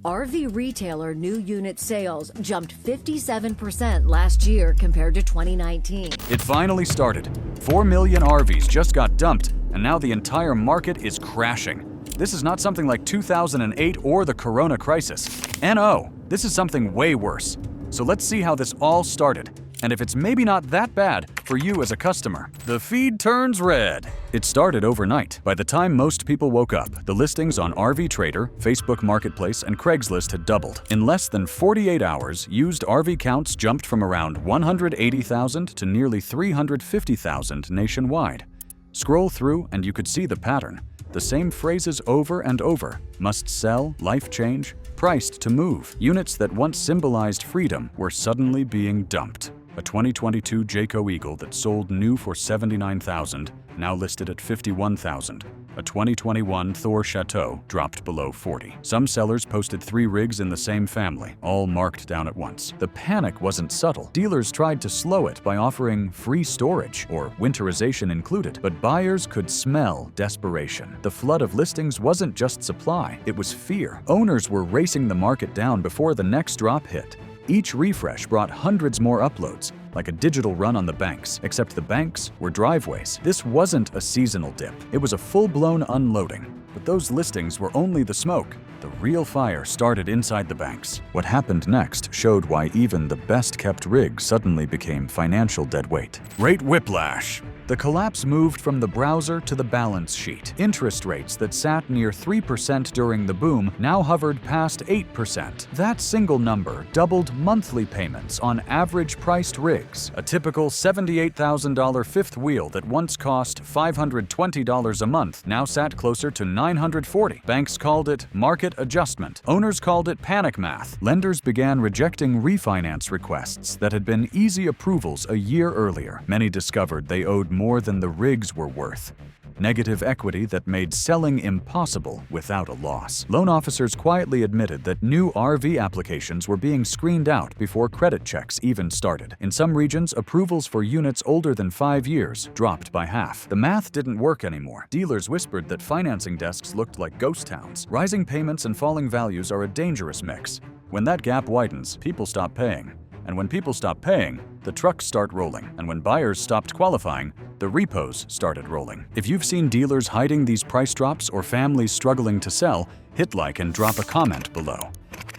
RV retailer new unit sales jumped 57% last year compared to 2019. It finally started. 4 million RVs just got dumped, and now the entire market is crashing. This is not something like 2008 or the Corona crisis. No, this is something way worse. So let's see how this all started, and if it's maybe not that bad for you as a customer. The feed turns red. It started overnight. By the time most people woke up, the listings on RV Trader, Facebook Marketplace, and Craigslist had doubled. In less than 48 hours, used RV counts jumped from around 180,000 to nearly 350,000 nationwide. Scroll through and you could see the pattern. The same phrases over and over: must sell, life change, priced to move. Units that once symbolized freedom were suddenly being dumped. A 2022 Jayco Eagle that sold new for $79,000, now listed at $51,000. A 2021 Thor Chateau dropped below $40,000. Some sellers posted 3 rigs in the same family, all marked down at once. The panic wasn't subtle. Dealers tried to slow it by offering free storage or winterization included, but buyers could smell desperation. The flood of listings wasn't just supply, it was fear. Owners were racing the market down before the next drop hit. Each refresh brought hundreds more uploads, like a digital run on the banks, except the banks were driveways. This wasn't a seasonal dip, it was a full-blown unloading. But those listings were only the smoke. The real fire started inside the banks. What happened next showed why even the best-kept rig suddenly became financial deadweight. Rate whiplash. The collapse moved from the browser to the balance sheet. Interest rates that sat near 3% during the boom now hovered past 8%. That single number doubled monthly payments on average-priced rigs. A typical $78,000 fifth wheel that once cost $520 a month now sat closer to $940. Banks called it market adjustment. Owners called it panic math. Lenders began rejecting refinance requests that had been easy approvals a year earlier. Many discovered they owed more than the rigs were worth. Negative equity that made selling impossible without a loss. Loan officers quietly admitted that new RV applications were being screened out before credit checks even started. In some regions, approvals for units older than 5 years dropped by half. The math didn't work anymore. Dealers whispered that financing desks looked like ghost towns. Rising payments and falling values are a dangerous mix. When that gap widens, people stop paying. And when people stop paying, the trucks start rolling. And when buyers stopped qualifying, the repos started rolling. If you've seen dealers hiding these price drops or families struggling to sell, hit like and drop a comment below.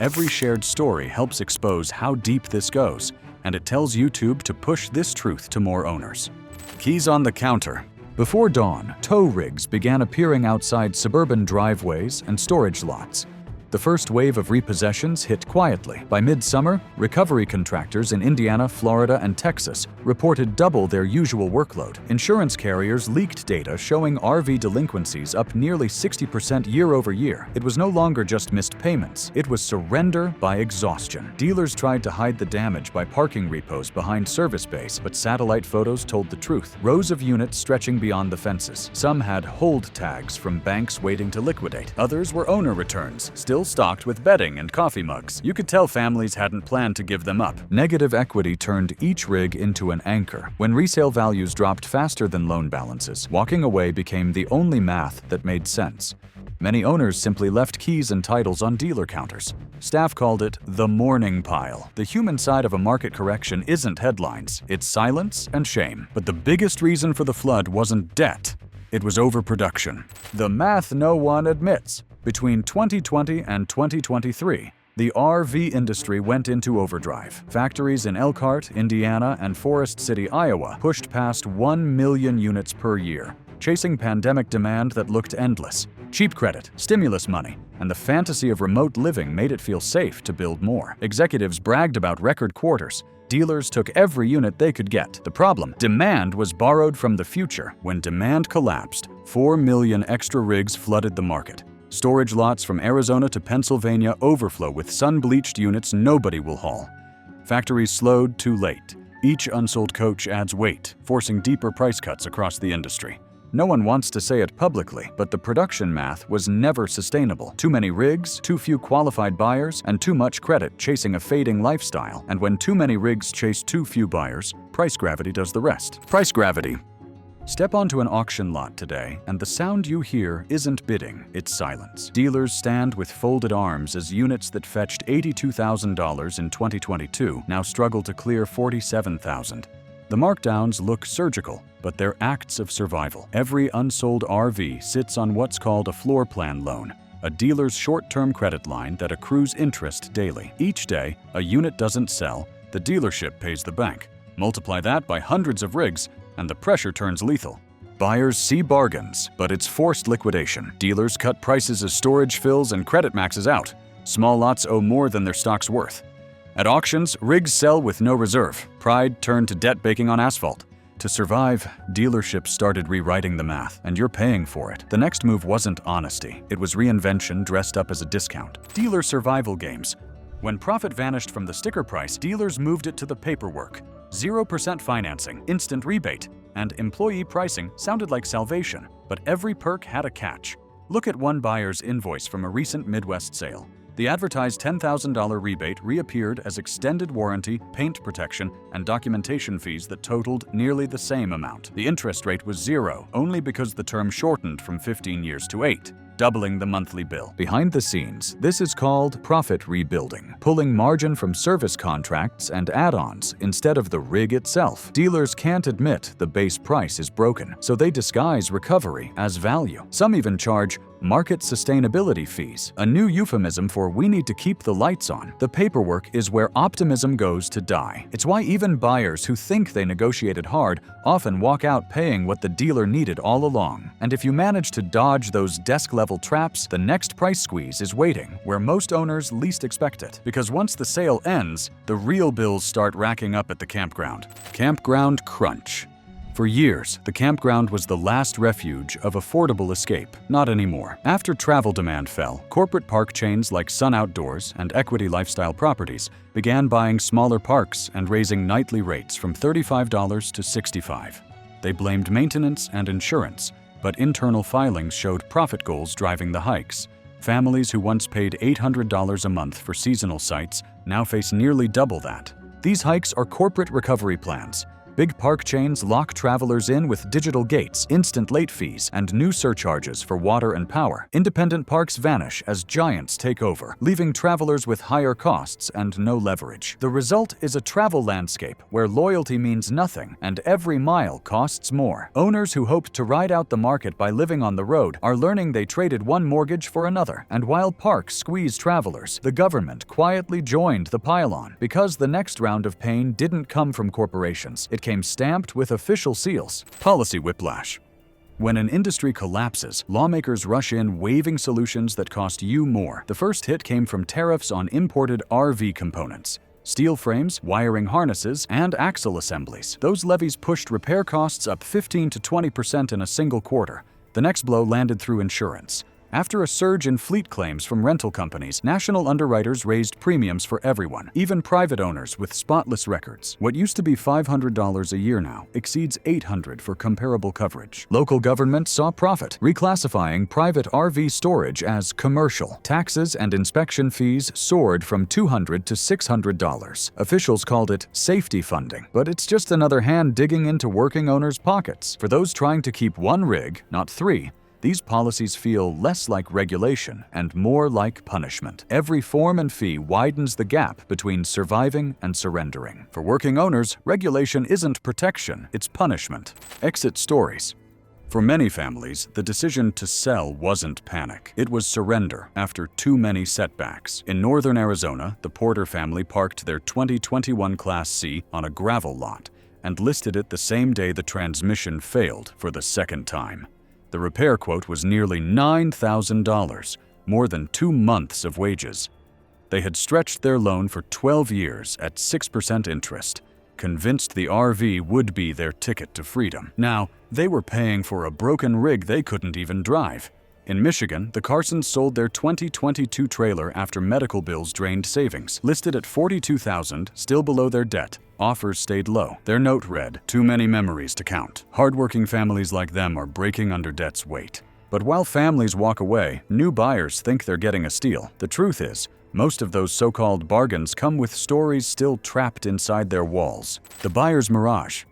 Every shared story helps expose how deep this goes, and it tells YouTube to push this truth to more owners. Keys on the counter. Before dawn, tow rigs began appearing outside suburban driveways and storage lots. The first wave of repossessions hit quietly. By midsummer, recovery contractors in Indiana, Florida, and Texas reported double their usual workload. Insurance carriers leaked data showing RV delinquencies up nearly 60% year over year. It was no longer just missed payments. It was surrender by exhaustion. Dealers tried to hide the damage by parking repos behind service bays, but satellite photos told the truth. Rows of units stretching beyond the fences. Some had hold tags from banks waiting to liquidate. Others were owner returns, still stocked with bedding and coffee mugs. You could tell families hadn't planned to give them up. Negative equity turned each rig into an anchor. When resale values dropped faster than loan balances, walking away became the only math that made sense. Many owners simply left keys and titles on dealer counters. Staff called it the mourning pile. The human side of a market correction isn't headlines, it's silence and shame. But the biggest reason for the flood wasn't debt, it was overproduction. The math no one admits. Between 2020 and 2023, the RV industry went into overdrive. Factories in Elkhart, Indiana, and Forest City, Iowa pushed past 1 million units per year, chasing pandemic demand that looked endless. Cheap credit, stimulus money, and the fantasy of remote living made it feel safe to build more. Executives bragged about record quarters. Dealers took every unit they could get. The problem, demand was borrowed from the future. When demand collapsed, 4 million extra rigs flooded the market. Storage lots from Arizona to Pennsylvania overflow with sun-bleached units nobody will haul. Factories slowed too late. Each unsold coach adds weight, forcing deeper price cuts across the industry. No one wants to say it publicly, but the production math was never sustainable. Too many rigs, too few qualified buyers, and too much credit chasing a fading lifestyle. And when too many rigs chase too few buyers, price gravity does the rest. Price gravity. Step onto an auction lot today, and the sound you hear isn't bidding, it's silence. Dealers stand with folded arms as units that fetched $82,000 in 2022 now struggle to clear $47,000. The markdowns look surgical, but they're acts of survival. Every unsold RV sits on what's called a floor plan loan, a dealer's short-term credit line that accrues interest daily. Each day, a unit doesn't sell, the dealership pays the bank. Multiply that by hundreds of rigs, and the pressure turns lethal. Buyers see bargains, but it's forced liquidation. Dealers cut prices as storage fills and credit maxes out. Small lots owe more than their stock's worth. At auctions, rigs sell with no reserve. Pride turned to debt baking on asphalt. To survive, dealerships started rewriting the math, and you're paying for it. The next move wasn't honesty. It was reinvention dressed up as a discount. Dealer survival games. When profit vanished from the sticker price, dealers moved it to the paperwork. 0% financing, instant rebate, and employee pricing sounded like salvation, but every perk had a catch. Look at one buyer's invoice from a recent Midwest sale. The advertised $10,000 rebate reappeared as extended warranty, paint protection, and documentation fees that totaled nearly the same amount. The interest rate was 0, only because the term shortened from 15 years to 8. Doubling the monthly bill. Behind the scenes, this is called profit rebuilding, pulling margin from service contracts and add-ons instead of the rig itself. Dealers can't admit the base price is broken, so they disguise recovery as value. Some even charge market sustainability fees, a new euphemism for we need to keep the lights on. The paperwork is where optimism goes to die. It's why even buyers who think they negotiated hard often walk out paying what the dealer needed all along. And if you manage to dodge those desk-level traps, the next price squeeze is waiting, where most owners least expect it. Because once the sale ends, the real bills start racking up at the campground. Campground crunch. For years, the campground was the last refuge of affordable escape. Not anymore. After travel demand fell, corporate park chains like Sun Outdoors and Equity Lifestyle Properties began buying smaller parks and raising nightly rates from $35 to $65. They blamed maintenance and insurance, but internal filings showed profit goals driving the hikes. Families who once paid $800 a month for seasonal sites now face nearly double that. These hikes are corporate recovery plans. Big park chains lock travelers in with digital gates, instant late fees, and new surcharges for water and power. Independent parks vanish as giants take over, leaving travelers with higher costs and no leverage. The result is a travel landscape where loyalty means nothing and every mile costs more. Owners who hoped to ride out the market by living on the road are learning they traded one mortgage for another. And while parks squeeze travelers, the government quietly joined the pile-on. Because the next round of pain didn't come from corporations, it came stamped with official seals. Policy whiplash. When an industry collapses, lawmakers rush in waving solutions that cost you more. The first hit came from tariffs on imported RV components. Steel frames, wiring harnesses, and axle assemblies. Those levies pushed repair costs up 15 to 20% in a single quarter. The next blow landed through insurance. After a surge in fleet claims from rental companies, national underwriters raised premiums for everyone, even private owners with spotless records. What used to be $500 a year now exceeds $800 for comparable coverage. Local governments saw profit, reclassifying private RV storage as commercial. Taxes and inspection fees soared from $200 to $600. Officials called it safety funding, but it's just another hand digging into working owners' pockets. For those trying to keep one rig, not three, these policies feel less like regulation and more like punishment. Every form and fee widens the gap between surviving and surrendering. For working owners, regulation isn't protection, it's punishment. Exit stories. For many families, the decision to sell wasn't panic. It was surrender after too many setbacks. In northern Arizona, the Porter family parked their 2021 Class C on a gravel lot and listed it the same day the transmission failed for the second time. The repair quote was nearly $9,000, more than 2 months of wages. They had stretched their loan for 12 years at 6% interest, convinced the RV would be their ticket to freedom. Now, they were paying for a broken rig they couldn't even drive. In Michigan, the Carsons sold their 2022 trailer after medical bills drained savings. Listed at $42,000, still below their debt, offers stayed low. Their note read, "Too many memories to count." Hardworking families like them are breaking under debt's weight. But while families walk away, new buyers think they're getting a steal. The truth is, most of those so-called bargains come with stories still trapped inside their walls. The buyer's mirage.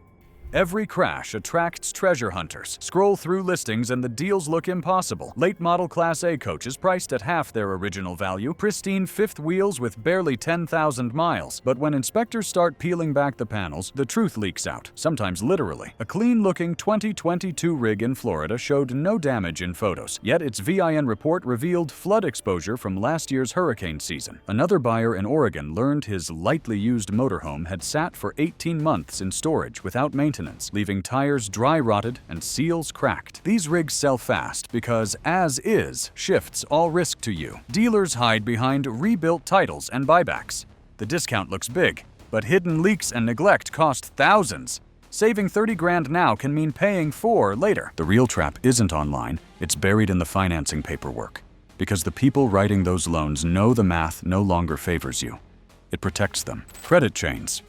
Every crash attracts treasure hunters. Scroll through listings and the deals look impossible. Late model Class A coaches priced at half their original value, pristine fifth wheels with barely 10,000 miles. But when inspectors start peeling back the panels, the truth leaks out, sometimes literally. A clean-looking 2022 rig in Florida showed no damage in photos, yet its VIN report revealed flood exposure from last year's hurricane season. Another buyer in Oregon learned his lightly used motorhome had sat for 18 months in storage without maintenance, leaving tires dry-rotted and seals cracked. These rigs sell fast because as-is shifts all risk to you. Dealers hide behind rebuilt titles and buybacks. The discount looks big, but hidden leaks and neglect cost thousands. Saving 30 grand now can mean paying 4 later. The real trap isn't online, it's buried in the financing paperwork. Because the people writing those loans know the math no longer favors you. It protects them. Credit chains.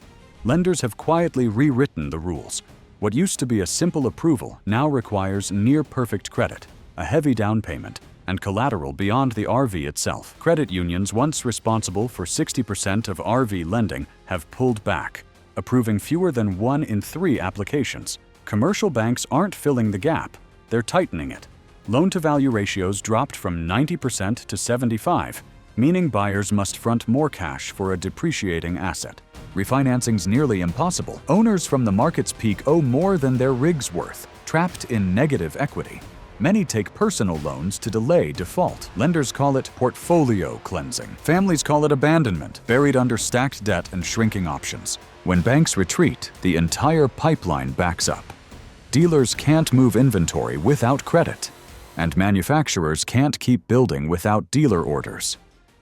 Lenders have quietly rewritten the rules. What used to be a simple approval now requires near-perfect credit, a heavy down payment, and collateral beyond the R-vee itself. Credit unions, once responsible for 60% of R-vee lending, have pulled back, approving fewer than 1 in 3 applications. Commercial banks aren't filling the gap, they're tightening it. Loan-to-value ratios dropped from 90% to 75%, meaning buyers must front more cash for a depreciating asset. Refinancing's nearly impossible. Owners from the market's peak owe more than their rig's worth, trapped in negative equity. Many take personal loans to delay default. Lenders call it portfolio cleansing. Families call it abandonment, buried under stacked debt and shrinking options. When banks retreat, the entire pipeline backs up. Dealers can't move inventory without credit, and manufacturers can't keep building without dealer orders.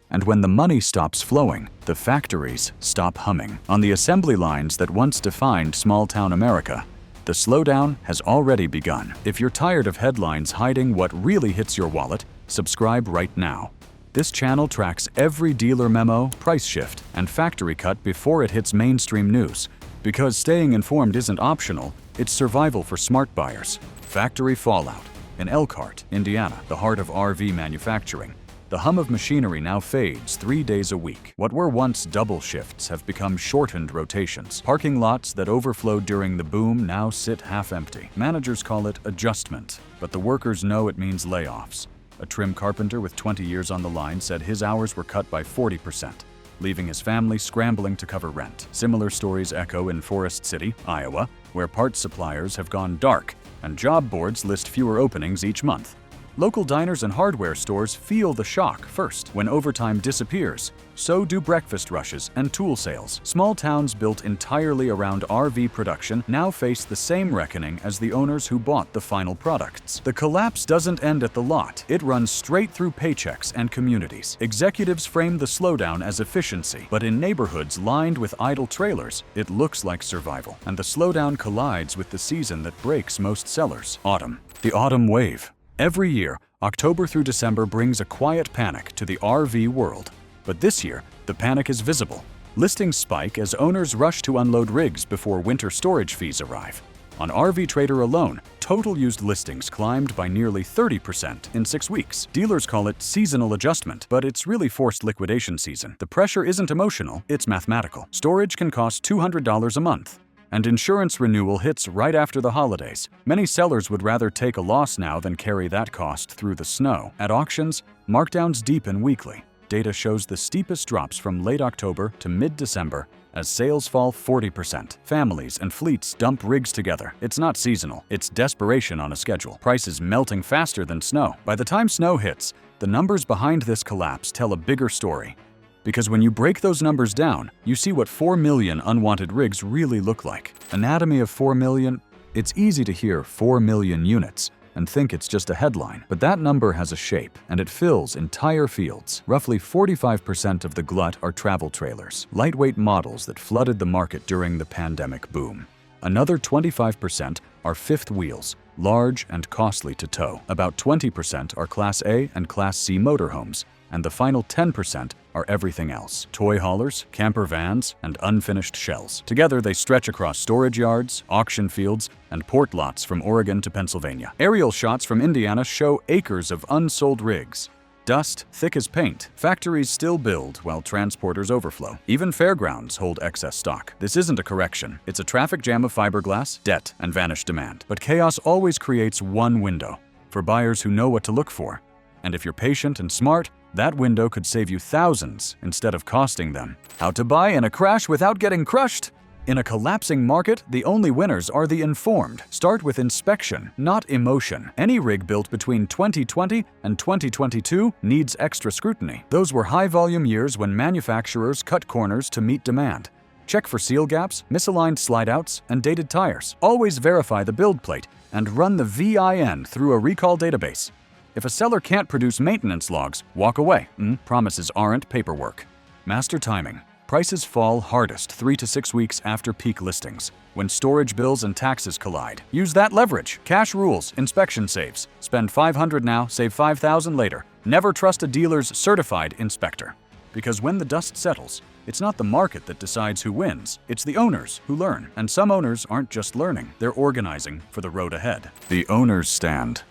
And when the money stops flowing, the factories stop humming. On the assembly lines that once defined small-town America, the slowdown has already begun. If you're tired of headlines hiding what really hits your wallet, subscribe right now. This channel tracks every dealer memo, price shift, and factory cut before it hits mainstream news. Because staying informed isn't optional, it's survival for smart buyers. Factory fallout. In Elkhart, Indiana, the heart of R-vee manufacturing, the hum of machinery now fades 3 days a week. What were once double shifts have become shortened rotations. Parking lots that overflowed during the boom now sit half empty. Managers call it adjustment, but the workers know it means layoffs. A trim carpenter with 20 years on the line said his hours were cut by 40%, leaving his family scrambling to cover rent. Similar stories echo in Forest City, Iowa, where parts suppliers have gone dark and job boards list fewer openings each month. Local diners and hardware stores feel the shock first. When overtime disappears, so do breakfast rushes and tool sales. Small towns built entirely around R-vee production now face the same reckoning as the owners who bought the final products. The collapse doesn't end at the lot. It runs straight through paychecks and communities. Executives frame the slowdown as efficiency, but in neighborhoods lined with idle trailers, it looks like survival. And the slowdown collides with the season that breaks most sellers: autumn. The autumn wave. Every year, October through December brings a quiet panic to the R-vee world. But this year, the panic is visible. Listings spike as owners rush to unload rigs before winter storage fees arrive. On R-vee Trader alone, total used listings climbed by nearly 30% in 6 weeks. Dealers call it seasonal adjustment, but it's really forced liquidation season. The pressure isn't emotional, it's mathematical. Storage can cost $200 a month. And insurance renewal hits right after the holidays. Many sellers would rather take a loss now than carry that cost through the snow. At auctions, markdowns deepen weekly. Data shows the steepest drops from late October to mid-December as sales fall 40%. Families and fleets dump rigs together. It's not seasonal, it's desperation on a schedule. Prices melting faster than snow. By the time snow hits, the numbers behind this collapse tell a bigger story. Because when you break those numbers down, you see what 4 million unwanted rigs really look like. Anatomy of 4 million? It's easy to hear 4 million units and think it's just a headline, but that number has a shape, and it fills entire fields. Roughly 45% of the glut are travel trailers, lightweight models that flooded the market during the pandemic boom. Another 25% are fifth wheels, large and costly to tow. About 20% are Class A and Class C motorhomes, and the final 10% are everything else: toy haulers, camper vans, and unfinished shells. Together, they stretch across storage yards, auction fields, and port lots from Oregon to Pennsylvania. Aerial shots from Indiana show acres of unsold rigs. Dust, thick as paint. Factories still build while transporters overflow. Even fairgrounds hold excess stock. This isn't a correction. It's a traffic jam of fiberglass, debt, and vanished demand. But chaos always creates one window for buyers who know what to look for. And if you're patient and smart, that window could save you thousands instead of costing them. How to buy in a crash without getting crushed? In a collapsing market, the only winners are the informed. Start with inspection, not emotion. Any rig built between 2020 and 2022 needs extra scrutiny. Those were high-volume years when manufacturers cut corners to meet demand. Check for seal gaps, misaligned slide-outs, and dated tires. Always verify the build plate and run the VIN through a recall database. If a seller can't produce maintenance logs, walk away. Promises aren't paperwork. Master timing. Prices fall hardest 3 to 6 weeks after peak listings, when storage bills and taxes collide. Use that leverage. Cash rules, inspection saves. Spend $500 now, save $5,000 later. Never trust a dealer's certified inspector. Because when the dust settles, it's not the market that decides who wins, it's the owners who learn. And some owners aren't just learning, they're organizing for the road ahead. The owner's stand.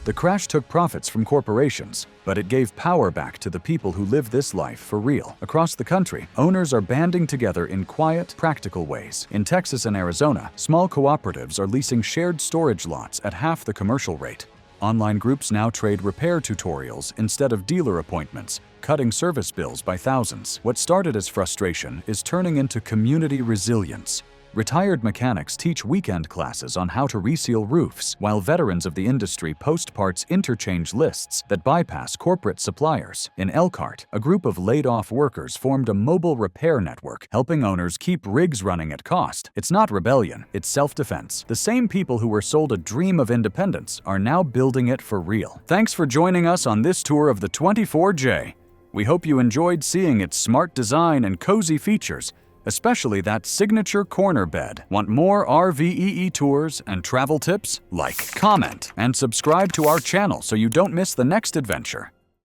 The crash took profits from corporations, but it gave power back to the people who live this life for real. Across the country, owners are banding together in quiet, practical ways. In Texas and Arizona, small cooperatives are leasing shared storage lots at half the commercial rate. Online groups now trade repair tutorials instead of dealer appointments, cutting service bills by thousands. What started as frustration is turning into community resilience. Retired mechanics teach weekend classes on how to reseal roofs, while veterans of the industry post parts interchange lists that bypass corporate suppliers. In Elkhart, a group of laid-off workers formed a mobile repair network, helping owners keep rigs running at cost. It's not rebellion, it's self-defense. The same people who were sold a dream of independence are now building it for real. Thanks for joining us on this tour of the 24J. We hope you enjoyed seeing its smart design and cozy features, especially that signature corner bed. Want more RVEE tours and travel tips? Like, comment, and subscribe to our channel so you don't miss the next adventure.